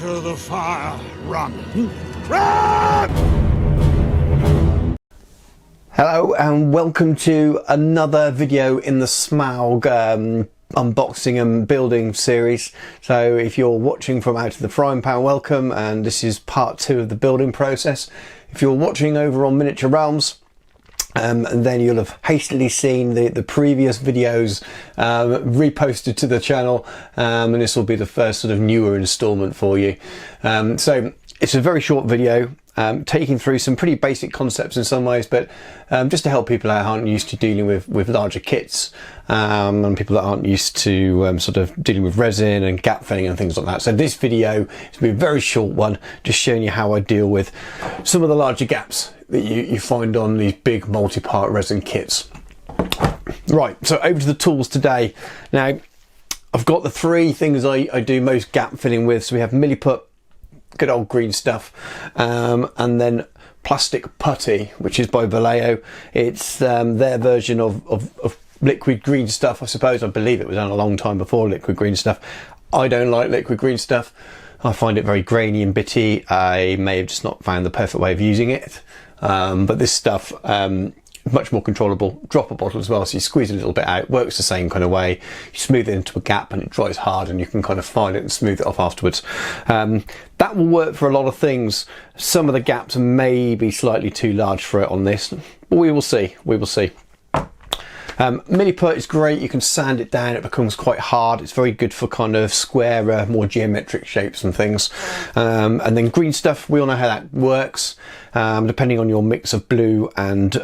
Into the fire. Run. Run! Hello and welcome to another video in the Smaug unboxing and building series. So if you're watching from out of the frying pan, welcome, and this is part 2 of the building process. If you're watching over on Miniature Realms, and then you'll have hastily seen the previous videos reposted to the channel, and this will be the first sort of newer installment for you. So it's a very short video, taking through some pretty basic concepts in some ways, but just to help people out who aren't used to dealing with larger kits, and people that aren't used to sort of dealing with resin and gap filling and things like that. So this video is going to be a very short one, just showing you how I deal with some of the larger gaps that you find on these big multi-part resin kits. Right, so over to the tools today. Now, I've got the 3 things I do most gap filling with. So we have milliput, good old green stuff, and then plastic putty, which is by Vallejo. It's their version of liquid green stuff, I suppose. I believe it was done a long time before liquid green stuff. I don't like liquid green stuff. I find it very grainy and bitty. I may have just not found the perfect way of using it. But this stuff, much more controllable. Drop a bottle as well, so you squeeze a little bit out. Works the same kind of way. You smooth it into a gap and it dries hard, and you can kind of file it and smooth it off afterwards. That will work for a lot of things. Some of the gaps may be slightly too large for it on this, but we will see. We will see. Milliput is great. You can sand it down, it becomes quite hard. It's very good for kind of square, more geometric shapes and things. And then green stuff, we all know how that works. Depending on your mix of blue and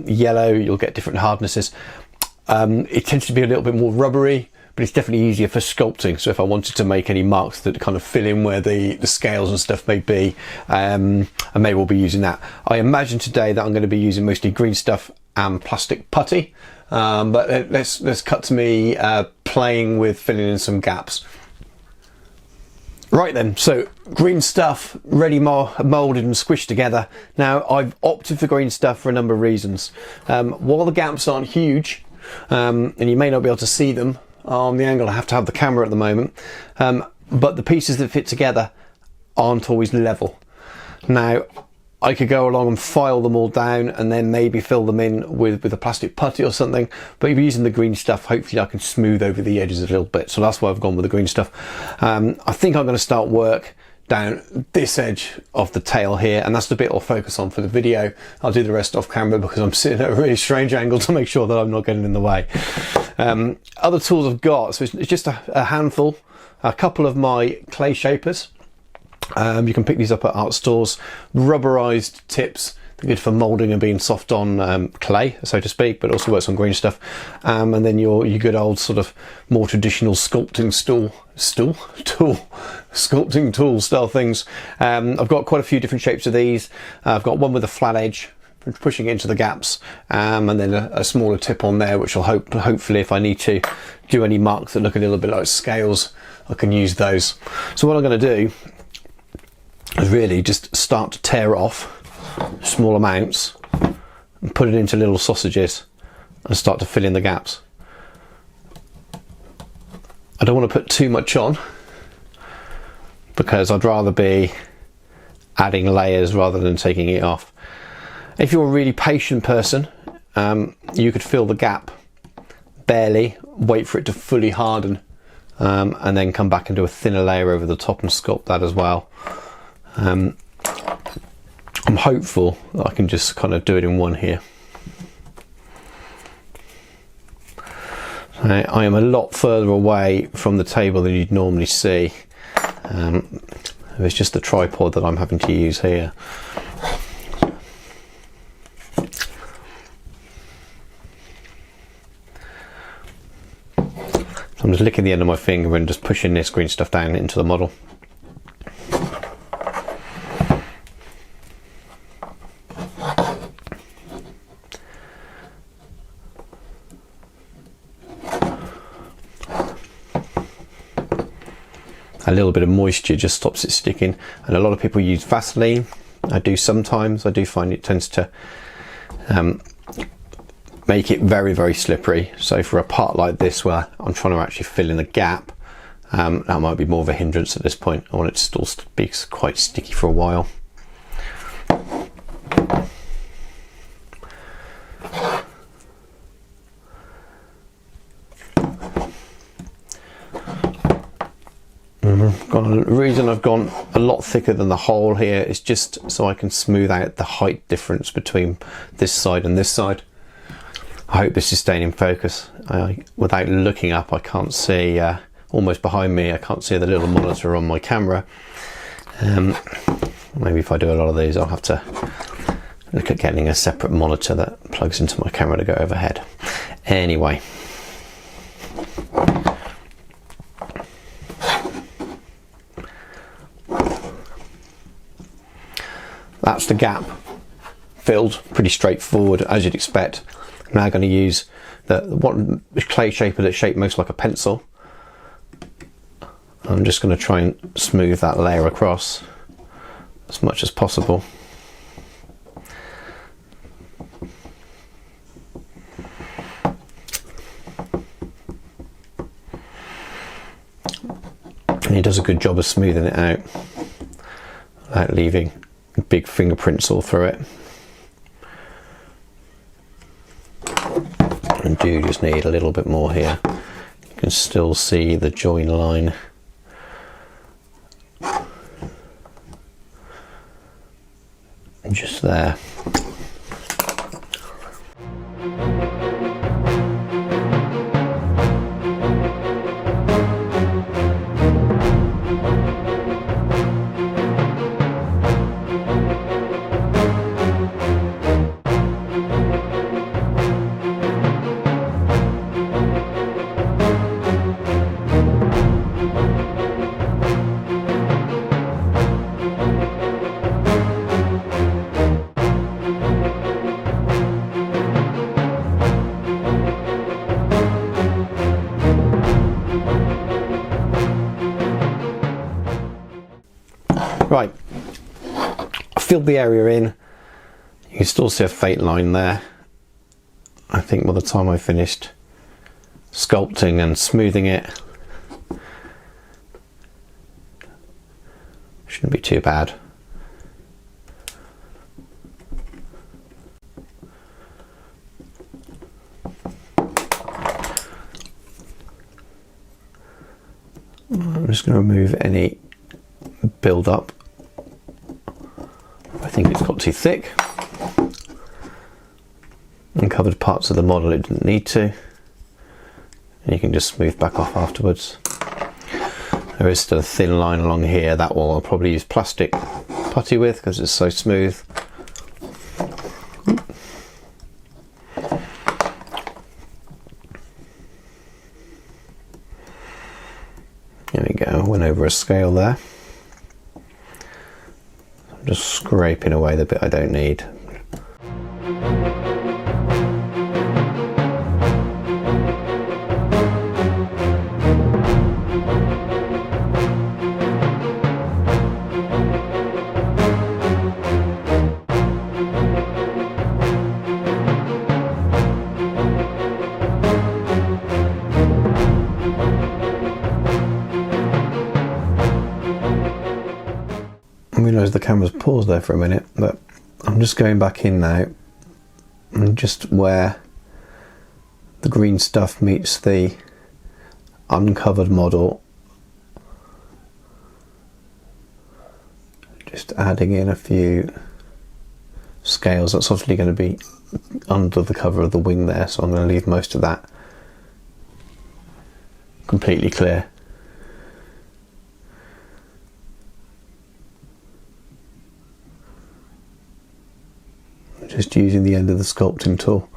yellow, you'll get different hardnesses. It tends to be a little bit more rubbery, but it's definitely easier for sculpting. So if I wanted to make any marks that kind of fill in where the scales and stuff may be, I may well be using that. I imagine today that I'm going to be using mostly green stuff and plastic putty. But let's cut to me playing with filling in some gaps. Right then, so green stuff ready moulded and squished together. Now I've opted for green stuff for a number of reasons. While the gaps aren't huge, and you may not be able to see them on the angle I have to have the camera at the moment, but the pieces that fit together aren't always level. Now I could go along and file them all down and then maybe fill them in with a plastic putty or something, but if you're using the green stuff, hopefully I can smooth over the edges a little bit. So that's why I've gone with the green stuff. I think I'm going to start work down this edge of the tail here, and that's the bit I'll focus on for the video. I'll do the rest off camera because I'm sitting at a really strange angle to make sure that I'm not getting in the way. Other tools I've got, so it's just a handful, a couple of my clay shapers. You can pick these up at art stores. Rubberized tips, they're good for moulding and being soft on clay, so to speak, but also works on green stuff. And then your good old sort of more traditional sculpting sculpting tool style things. I've got quite a few different shapes of these. I've got one with a flat edge, pushing it into the gaps, and then a smaller tip on there, which will hopefully, if I need to do any marks that look a little bit like scales, I can use those. So what I'm going to do is really just start to tear off small amounts and put it into little sausages and start to fill in the gaps. I don't want to put too much on because I'd rather be adding layers rather than taking it off. If you're a really patient person, you could fill the gap barely, wait for it to fully harden, and then come back and do a thinner layer over the top and sculpt that as well. I'm hopeful that I can just kind of do it in one here. I am a lot further away from the table than you'd normally see. It's just the tripod that I'm having to use here. So I'm just licking the end of my finger and just pushing this green stuff down into the model. A little bit of moisture just stops it sticking, and a lot of people use Vaseline. I do sometimes. I do find it tends to make it very, very slippery. So for a part like this where I'm trying to actually fill in a gap, That might be more of a hindrance at this point. I want it to still be quite sticky for a while. The reason I've gone a lot thicker than the hole here is just so I can smooth out the height difference between this side and this side. I hope this is staying in focus. Without looking up, I can't see, almost behind me, I can't see the little monitor on my camera. Maybe if I do a lot of these, I'll have to look at getting a separate monitor that plugs into my camera to go overhead. Anyway. That's the gap filled, pretty straightforward as you'd expect. I'm now going to use the clay shaper that's shaped most like a pencil. I'm just going to try and smooth that layer across as much as possible. And he does a good job of smoothing it out without leaving big fingerprints all through it. And do just need a little bit more here. You can still see the join line. Just there. Right, I filled the area in. You can still see a faint line there. I think by the time I finished sculpting and smoothing it, shouldn't be too bad. I'm just going to remove any build up. I think it's got too thick. Uncovered parts of the model it didn't need to. And you can just smooth back off afterwards. There is still a thin line along here. That one I'll probably use plastic putty with because it's so smooth. There we go, went over a scale there. I'm just scraping away the bit I don't need. I realise the camera's paused there for a minute, but I'm just going back in now and just where the green stuff meets the uncovered model, just adding in a few scales. That's obviously going to be under the cover of the wing there, so I'm going to leave most of that completely clear. Just using the end of the sculpting tool.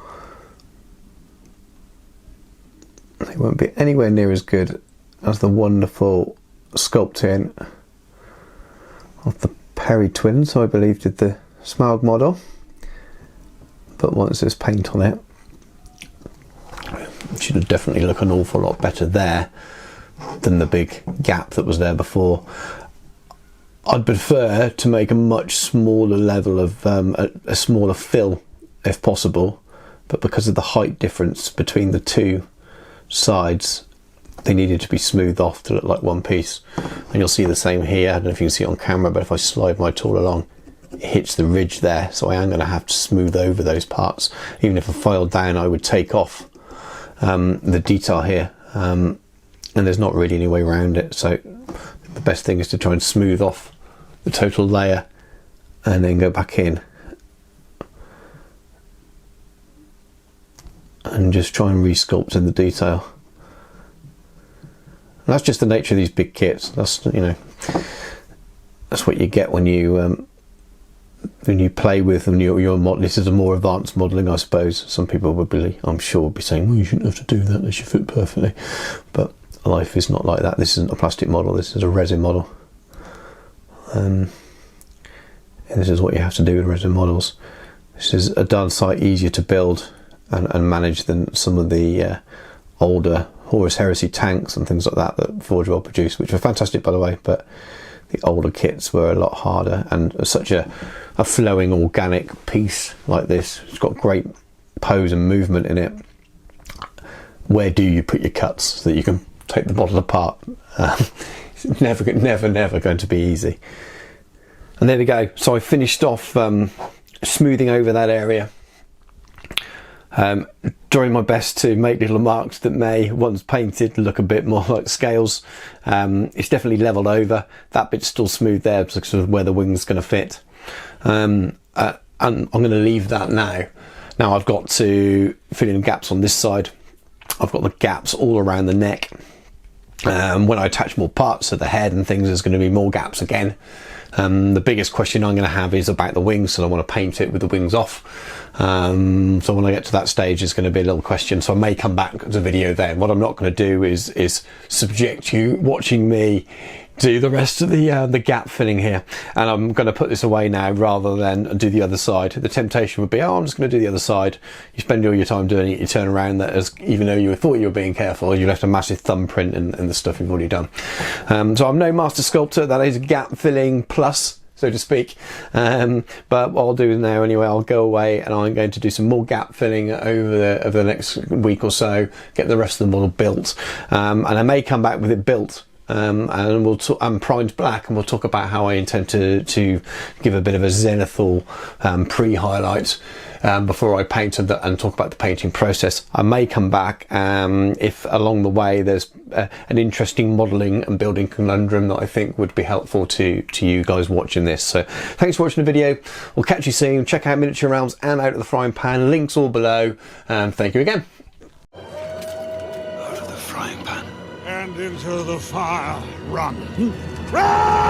It won't be anywhere near as good as the wonderful sculpting of the Perry twins, who I believe did the Smaug model. But once there's paint on it, it should definitely look an awful lot better there than the big gap that was there before. I'd prefer to make a much smaller level of a smaller fill if possible, but because of the height difference between the two sides, they needed to be smoothed off to look like one piece. And you'll see the same here. I don't know if you can see it on camera, but if I slide my tool along, it hits the ridge there, so I am going to have to smooth over those parts. Even if I filed down, I would take off the detail here, and there's not really any way around it, so the best thing is to try and smooth off the total layer and then go back in and just try and re-sculpt in the detail. And that's just the nature of these big kits. That's, you know, that's what you get when you play with them. Your model. This is a more advanced modelling, I suppose. Some people would be, I'm sure, would be saying, well, you shouldn't have to do that, they should fit perfectly. But life is not like that. This isn't a plastic model, this is a resin model. And this is what you have to do with resin models. This is a darn sight easier to build and manage than some of the older Horus Heresy tanks and things like that that Forge World produced, which were fantastic, by the way, but the older kits were a lot harder. And such a flowing organic piece like this, it's got great pose and movement in it. Where do you put your cuts so that you can take the model apart? It's never going to be easy. And there we go. So I finished off smoothing over that area, trying my best to make little marks that may, once painted, look a bit more like scales. It's definitely leveled over. That bit's still smooth there, sort of where the wing's going to fit. And I'm going to leave that now. Now I've got to fill in gaps on this side. I've got the gaps all around the neck. When I attach more parts to the head and things, there's going to be more gaps again. The biggest question I'm going to have is about the wings, so I want to paint it with the wings off. So when I get to that stage, it's going to be a little question, so I may come back to the video then. What I'm not going to do is subject you watching me do the rest of the gap filling here, and I'm going to put this away now rather than do the other side. The temptation would be, oh, I'm just going to do the other side. You spend all your time doing it, you turn around, that as even though you thought you were being careful, you left a massive thumbprint in the stuff you've already done. So I'm no master sculptor. That is a gap filling plus, so to speak. But what I'll do now anyway, I'll go away and I'm going to do some more gap filling over the next week or so, get the rest of the model built, and I may come back with it built. And we'll I'm primed black, and we'll talk about how I intend to give a bit of a zenithal pre-highlight before I paint and talk about the painting process. I may come back if along the way there's an interesting modelling and building conundrum that I think would be helpful to you guys watching this. So thanks for watching the video. We'll catch you soon. Check out Miniature Realms and Out of the Frying Pan, links all below, and thank you again. And into the fire run. Run!